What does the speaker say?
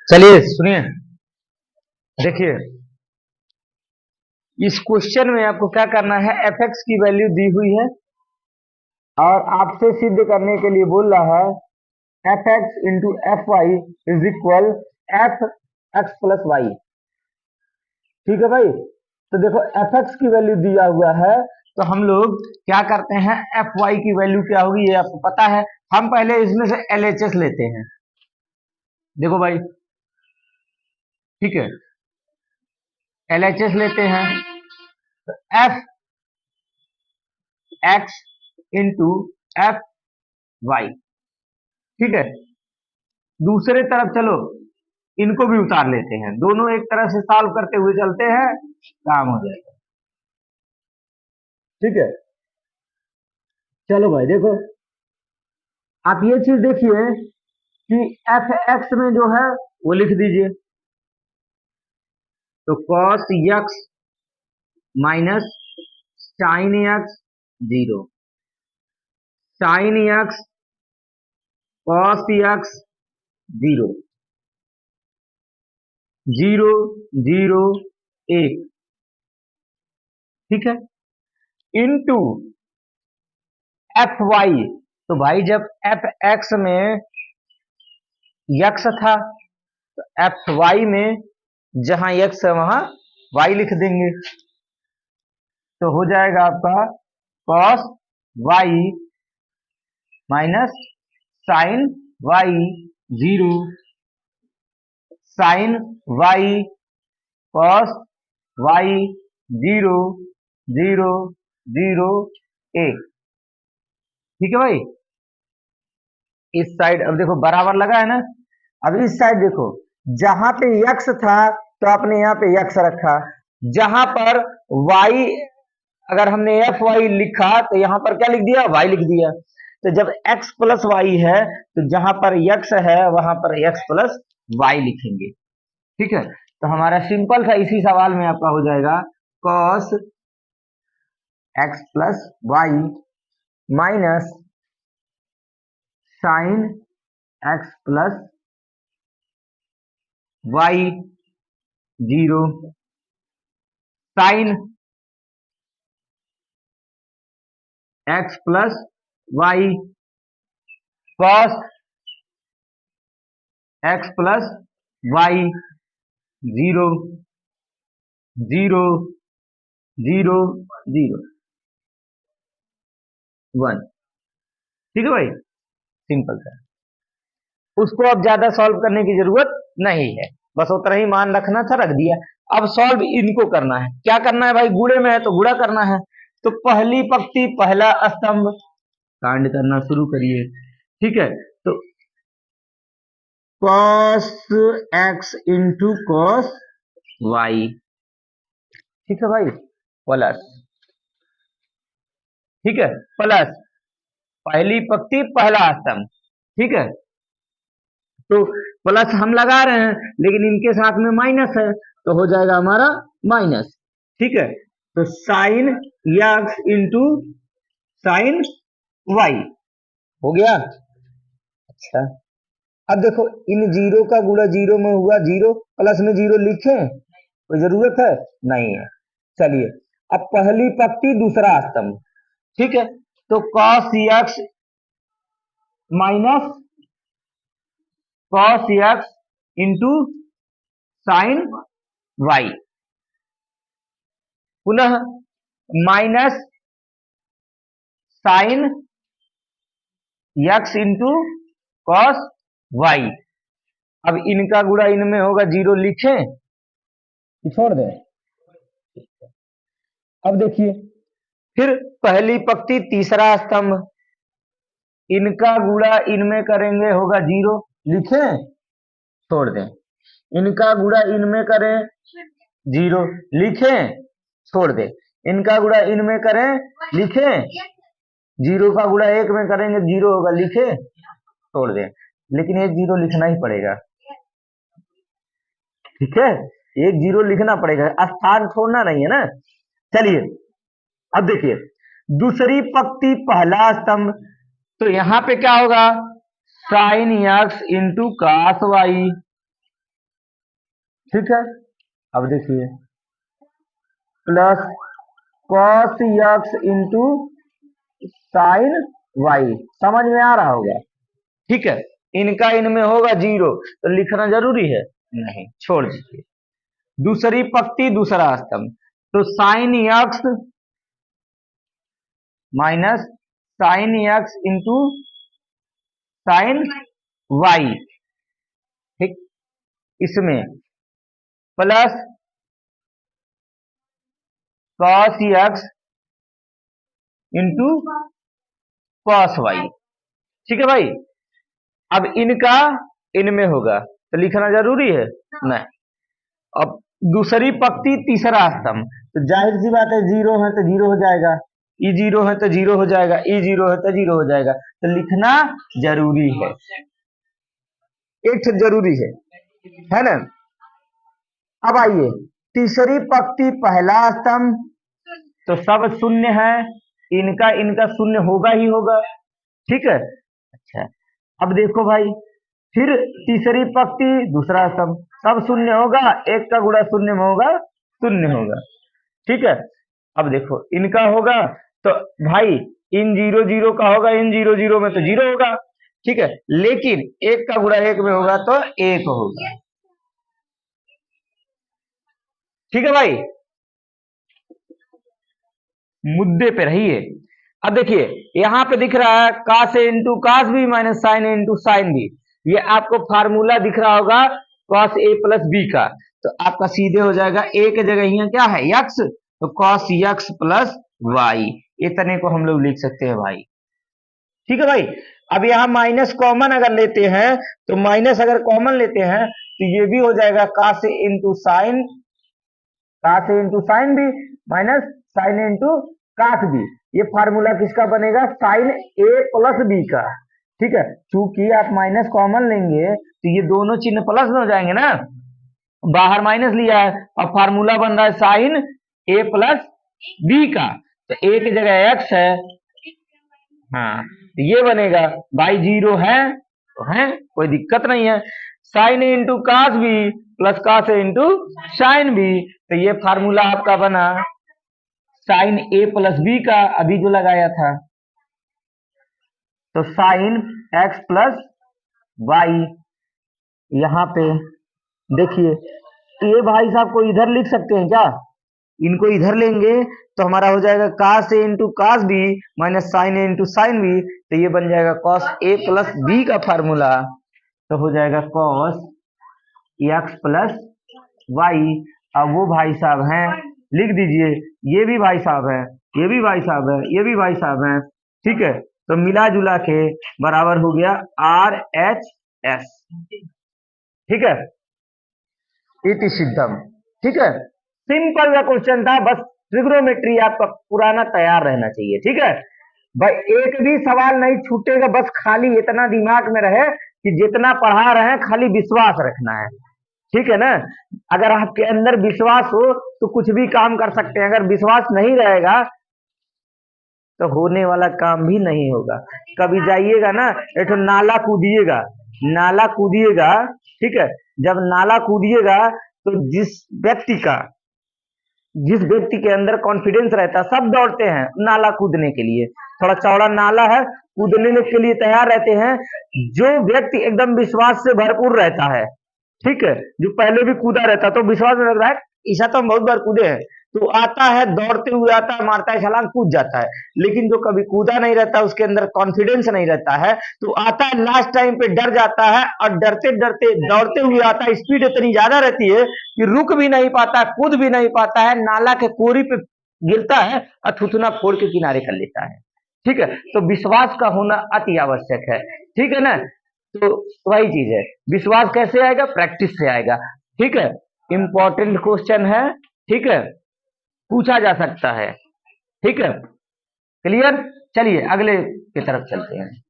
चलिए सुनिए, देखिए इस क्वेश्चन में आपको क्या करना है, एफ एक्स की वैल्यू दी हुई है और आपसे सिद्ध करने के लिए बोल रहा है F X into F Y is equal F X plus Y. ठीक है भाई, तो देखो एफ एक्स की वैल्यू दिया हुआ है तो हम लोग क्या करते हैं, एफ वाई की वैल्यू क्या होगी ये आपको पता है। हम पहले इसमें से एल एच एस लेते हैं। देखो भाई, ठीक है, एल एच एस लेते हैं तो F X into F Y. ठीक है, दूसरे तरफ चलो इनको भी उतार लेते हैं, दोनों एक तरह से सॉल्व करते हुए चलते हैं, काम हो जाएगा। ठीक है, चलो भाई देखो, आप ये चीज देखिए कि एफ एक्स में जो है वो लिख दीजिए, तो cos x minus sine x zero, sine x cos x zero, zero zero एक। ठीक है, इनटू एफ वाई, तो भाई जब एफ एक्स में यक्स था तो एफ वाई में जहां यक्स है वहां वाई लिख देंगे, तो हो जाएगा आपका cos Y minus sine Y zero, sine Y cos Y zero zero zero एक। ठीक है भाई, इस साइड अब देखो बराबर लगा है ना, अब इस साइड देखो, जहां पे यक्स था तो आपने यहाँ पे यक्स रखा, जहां पर वाई अगर हमने एफ वाई लिखा तो यहां पर क्या लिख दिया, वाई लिख दिया। तो जब x प्लस वाई है तो जहां पर x है वहां पर x प्लस वाई लिखेंगे। ठीक है, तो हमारा सिंपल था इसी सवाल में आपका हो जाएगा cos x plus Y minus sine x plus Y zero, sine x plus Y cos x plus Y zero zero zero zero one. ठीक है भाई, सिंपल था, उसको अब ज्यादा सॉल्व करने की जरूरत नहीं है, बस उतना ही मान रखना था, रख दिया। अब सॉल्व इनको करना है, क्या करना है भाई, गुणे में है तो गुणा करना है, तो पहली पंक्ति पहला स्तंभ कांड करना शुरू करिए। ठीक है, तो cos x into cos Y, ठीक है भाई, प्लस, ठीक है, प्लस पहली पंक्ति पहला स्तंभ। ठीक है, तो प्लस हम लगा रहे हैं लेकिन इनके साथ में माइनस है तो हो जाएगा हमारा माइनस। ठीक है, तो sine x into sine Y हो गया। अच्छा, अब देखो इन जीरो का गुणा जीरो में हुआ जीरो, प्लस में जीरो लिखें कोई जरूरत है नहीं है। चलिए, अब पहली पंक्ति दूसरा स्तंभ। ठीक है, तो cos x minus cos x into sine y, पुनः minus sine x into cos y. अब इनका गुणा इनमें होगा, जीरो लिखें कि छोड़ दें। अब देखिए, फिर पहली पंक्ति तीसरा स्तंभ, इनका गुणा इनमें करेंगे होगा जीरो, लिखें छोड़ दें, इनका गुणा इनमें करें जीरो, लिखें छोड़ दें, इनका गुणा इनमें करें लिखें, जीरो का गुणा एक में करेंगे जीरो होगा, लिखें छोड़ दें, लेकिन एक जीरो लिखना ही पड़ेगा। ठीक है, एक जीरो लिखना पड़ेगा, स्थान छोड़ना नहीं है ना। चलिए, अब देखिए दूसरी पंक्ति पहला स्तंभ, तो यहां पे क्या होगा, sine x into cos Y, ठीक है, अब देखिए plus cos X into sine Y, समझ में आ रहा होगा। ठीक है, इनका इनमें होगा जीरो, तो लिखना जरूरी है नहीं, छोड़ दीजिए। दूसरी पंक्ति दूसरा स्तंभ, तो sine X minus sine x into sine Y, ठीक, इसमें plus cos X into cos Y. ठीक है भाई, अब इनका इनमें होगा तो लिखना जरूरी है नहीं। अब दूसरी पंक्ति तीसरा स्तंभ, तो जाहिर सी बात है जीरो है तो जीरो हो जाएगा, ई जीरो है तो जीरो हो जाएगा, ई जीरो है तो जीरो हो जाएगा, तो लिखना जरूरी है, एक जरूरी है ना। अब आइए तीसरी पंक्ति पहला स्तंभ, तो सब शून्य है, इनका इनका शून्य होगा ही होगा। ठीक है, अच्छा अब देखो भाई, फिर तीसरी पंक्ति दूसरा स्तंभ, सब शून्य होगा, एक का गुणा शून्य में होगा शून्य होगा। ठीक है, अब देखो इनका होगा तो भाई इन जीरो जीरो का होगा, इन जीरो जीरो में तो जीरो होगा। ठीक है, लेकिन एक का गुणा एक में होगा तो एक होगा। ठीक है भाई, मुद्दे पे रहिए। अब देखिए यहां पे दिख रहा है cos into cos B minus sine into sine B, ये आपको फार्मूला दिख रहा होगा कॉस ए प्लस बी का, तो आपका सीधे हो जाएगा ए के जगह यहाँ क्या है यक्स, तो कॉस यक्स प्लस वाई, इतने को हम लोग लिख सकते हैं भाई। ठीक है भाई, अब यहाँ माइनस कॉमन अगर लेते हैं, तो माइनस अगर कॉमन लेते हैं तो ये भी हो जाएगा cos into sine, cos into sine B minus sine into cos B, ये फार्मूला किसका बनेगा साइन ए प्लस बी का। ठीक है, चूंकि आप माइनस कॉमन लेंगे तो ये दोनों चिन्ह प्लस में हो जाएंगे ना, बाहर माइनस लिया है, अब फार्मूला बन रहा है साइन ए प्लस बी का, तो ए की जगह एक्स है, हाँ तो ये बनेगा भाई, जीरो है तो है कोई दिक्कत नहीं है, sine A into cos B plus cos A into sine B, तो ये फार्मूला आपका बना साइन ए प्लस बी का, अभी जो लगाया था, तो साइन एक्स प्लस वाई, यहां पे देखिए ये भाई साहब को इधर लिख सकते हैं क्या, इनको इधर लेंगे तो हमारा हो जाएगा cos A into cos B minus sine A into sine B, तो ये बन जाएगा कॉस ए प्लस बी का फार्मूला, तो हो जाएगा कॉस एक्स प्लस वाई। अब वो भाई साहब हैं, लिख दीजिए, ये भी भाई साहब है, ये भी भाई साहब है, ये भी भाई साहब है। ठीक है, तो मिला जुला के बराबर हो गया आर एच एस। ठीक है, इति सिद्धम। ठीक है, सिंपल सा क्वेश्चन था, बस ट्रिग्नोमेट्री आपका पुराना तैयार रहना चाहिए। ठीक है भाई, एक भी सवाल नहीं छूटेगा, बस खाली इतना दिमाग में रहे कि जितना पढ़ा रहे हैं खाली विश्वास रखना है। ठीक है ना, अगर आपके अंदर विश्वास हो तो कुछ भी काम कर सकते हैं, अगर विश्वास नहीं रहेगा तो होने वाला काम भी नहीं होगा। कभी जाइएगा ना एक नाला कूदिएगा, नाला कूदिएगा, ठीक है, जब नाला कूदिएगा तो जिस व्यक्ति के अंदर कॉन्फिडेंस रहता है, सब दौड़ते हैं नाला कूदने के लिए, थोड़ा चौड़ा नाला है कूदने के लिए तैयार रहते हैं। जो व्यक्ति एकदम विश्वास से भरपूर रहता है, ठीक है, जो पहले भी कूदा रहता तो विश्वास में लग रहा है ईशा तो हम बहुत बार कूदे हैं, तो आता है दौड़ते हुए आता है, मारता है छलांग, कूद जाता है। लेकिन जो कभी कूदा नहीं रहता, उसके अंदर कॉन्फिडेंस नहीं रहता है, तो आता है लास्ट टाइम पे डर जाता है, और डरते डरते दौड़ते हुए आता है, स्पीड इतनी ज्यादा रहती है कि रुक भी नहीं पाता, कूद भी नहीं पाता है, नाला के कोरी पे गिरता है और थुथुना फोड़ के किनारे कर लेता है। ठीक है, तो विश्वास का होना अति आवश्यक है। ठीक है ना, तो वही चीज है, विश्वास कैसे आएगा, प्रैक्टिस से आएगा। ठीक है, इंपॉर्टेंट क्वेश्चन है, ठीक है, पूछा जा सकता है। ठीक है, क्लियर, चलिए अगले की तरफ चलते हैं।